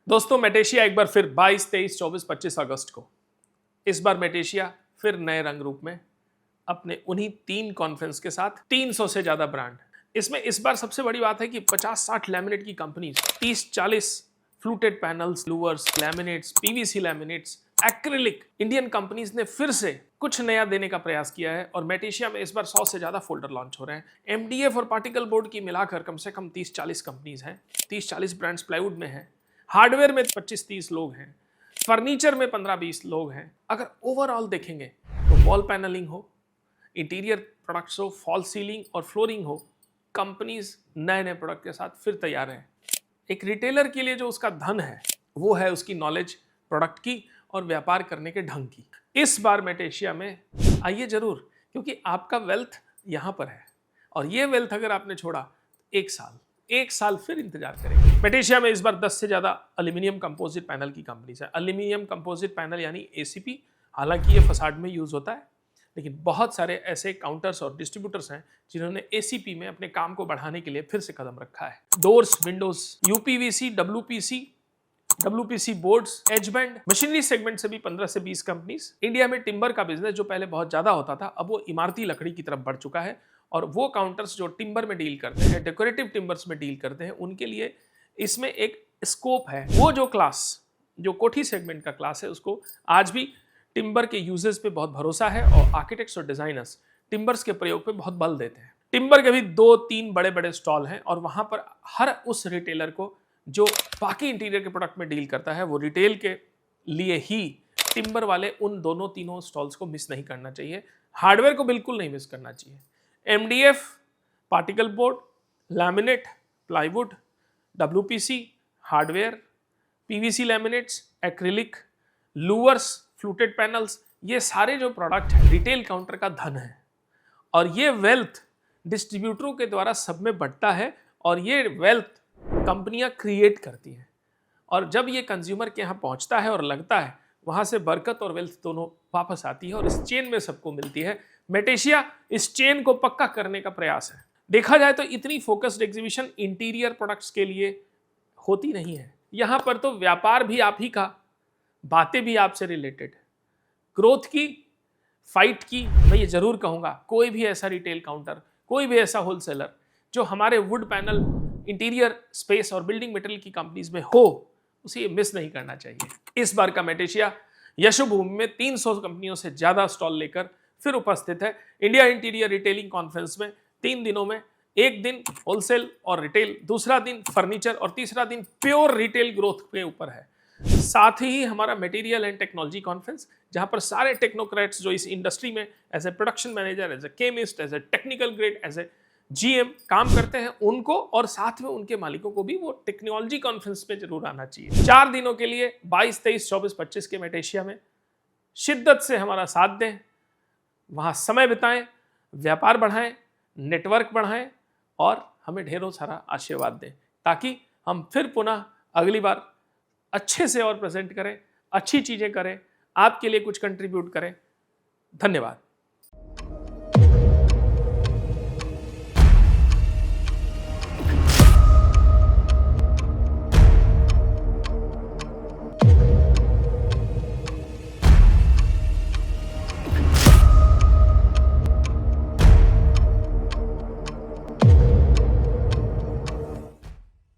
दोस्तों, मेटेशिया एक बार फिर 22, 23, 24, 25 अगस्त को, इस बार मेटेशिया फिर नए रंग रूप में अपने उन्हीं 3 कॉन्फ्रेंस के साथ 300 से ज्यादा ब्रांड। इसमें इस बार सबसे बड़ी बात है कि 50-60 लैमिनेट की companies, 30-40 fluted panels, louvres, laminates, PVC laminates, acrylic, Indian companies ने फिर से कुछ नया देने का प्रयास किया है और मेटेशिया में इस बार 100 से ज्यादा फोल्डर लॉन्च हो रहे हैं। एमडीएफ और पार्टिकल बोर्ड की मिलाकर कम से कम 30-40 कंपनीज हैं, 30-40 ब्रांड्स प्लाईवुड में हैं, हार्डवेयर में 25-30 लोग हैं, फर्नीचर में 15-20 लोग हैं। अगर ओवरऑल देखेंगे तो वॉल पैनलिंग हो, इंटीरियर प्रोडक्ट्स हो, फॉल सीलिंग और फ्लोरिंग हो, कंपनीज नए नए प्रोडक्ट के साथ फिर तैयार हैं। एक रिटेलर के लिए जो उसका धन है वो है उसकी नॉलेज प्रोडक्ट की और व्यापार करने के ढंग की। इस बार मेटेशिया में आइए जरूर, क्योंकि आपका वेल्थ यहां पर है और ये वेल्थ अगर आपने छोड़ा, एक साल फिर इंतजार करेंगे। मेटेशिया में इस बार 10 से ज्यादा एल्यूमिनियम कंपोजिट पैनल की कंपनीज है। एल्यूमिनियम कंपोजिट पैनल यानी एसीपी, हालांकि ये फसाड में यूज होता है, लेकिन बहुत सारे ऐसे काउंटर्स और डिस्ट्रीब्यूटर्स हैं जिन्होंने एसीपी में अपने काम को बढ़ाने के लिए फिर से कदम रखा है। Doors, Windows, UPVC, WPC boards, as band, machinery segment से भी 15 से 20 कंपनीज। इंडिया में टिम्बर का बिजनेस जो पहले बहुत ज्यादा होता था, अब वो इमारती लकड़ी की तरफ बढ़ चुका है और वो काउंटर्स जो टिम्बर में डील करते हैं, डेकोरेटिव टिम्बर्स में डील करते हैं, उनके लिए इसमें एक स्कोप है। वो जो क्लास, जो कोठी सेगमेंट का क्लास है, उसको आज भी टिम्बर के यूजेस पे बहुत भरोसा है और आर्किटेक्ट्स और डिजाइनर्स टिम्बर्स के प्रयोग पे बहुत बल देते हैं। टिम्बर के भी 2-3 बड़े बड़े स्टॉल हैं और वहां पर हर उस रिटेलर को जो बाकी इंटीरियर के प्रोडक्ट में डील करता है, वो रिटेल के लिए ही टिम्बर वाले उन दोनों तीनों स्टॉल्स को मिस नहीं करना चाहिए। हार्डवेयर को बिल्कुल नहीं मिस करना चाहिए। MDF, particle board, laminate, plywood, WPC, hardware, PVC laminates, acrylic, louvres, fluted panels, ये सारे जो प्रोडक्ट है रिटेल काउंटर का धन है और ये वेल्थ डिस्ट्रीब्यूटरों के द्वारा सब में बढ़ता है और ये वेल्थ कंपनियां क्रिएट करती हैं और जब ये कंज्यूमर के यहाँ पहुंचता है और लगता है, वहां से बरकत और वेल्थ दोनों वापस आती है और इस चेन में सबको मिलती है। मेटेशिया इस चेन को पक्का करने का प्रयास है। देखा जाए तो इतनी फोकस्ड एग्जीबिशन इंटीरियर प्रोडक्ट्स के लिए होती नहीं है। यहां पर तो व्यापार भी आप ही का, बातें भी आपसे रिलेटेड, ग्रोथ की, फाइट की। मैं ये जरूर कहूंगा, कोई भी ऐसा रिटेल काउंटर, कोई भी ऐसा होलसेलर जो हमारे वुड पैनल, इंटीरियर स्पेस और बिल्डिंग मटेरियल की कंपनीज में हो, उसे ये मिस नहीं करना चाहिए। इस बार का मेटेशिया यशोभूमि में 300 कंपनियों से ज्यादा स्टॉल लेकर फिर उपस्थित है। इंडिया इंटीरियर रिटेलिंग कॉन्फ्रेंस में 3 दिनों में, एक दिन होलसेल और रिटेल, दूसरा दिन फर्नीचर और तीसरा दिन प्योर रिटेल ग्रोथ के ऊपर है। साथ ही हमारा मटेरियल एंड टेक्नोलॉजी कॉन्फ्रेंस, जहां पर सारे टेक्नोक्रेट्स जो इस इंडस्ट्री में as a production manager, as a chemist, as a technical grade, as a GM काम करते हैं, उनको और साथ में उनके मालिकों को भी वो टेक्नोलॉजी कॉन्फ्रेंस में जरूर आना चाहिए। 4 दिनों के लिए 22, 23, 24, 25 के मेटेशिया में शिद्दत से हमारा साथ दें, वहां समय बिताएं, व्यापार बढ़ाएं, नेटवर्क बढ़ाएं और हमें ढेरों सारा आशीर्वाद दें, ताकि हम फिर पुनः अगली बार अच्छे से और प्रेजेंट करें, अच्छी चीजें करें, आपके लिए कुछ कंट्रीब्यूट करें। धन्यवाद।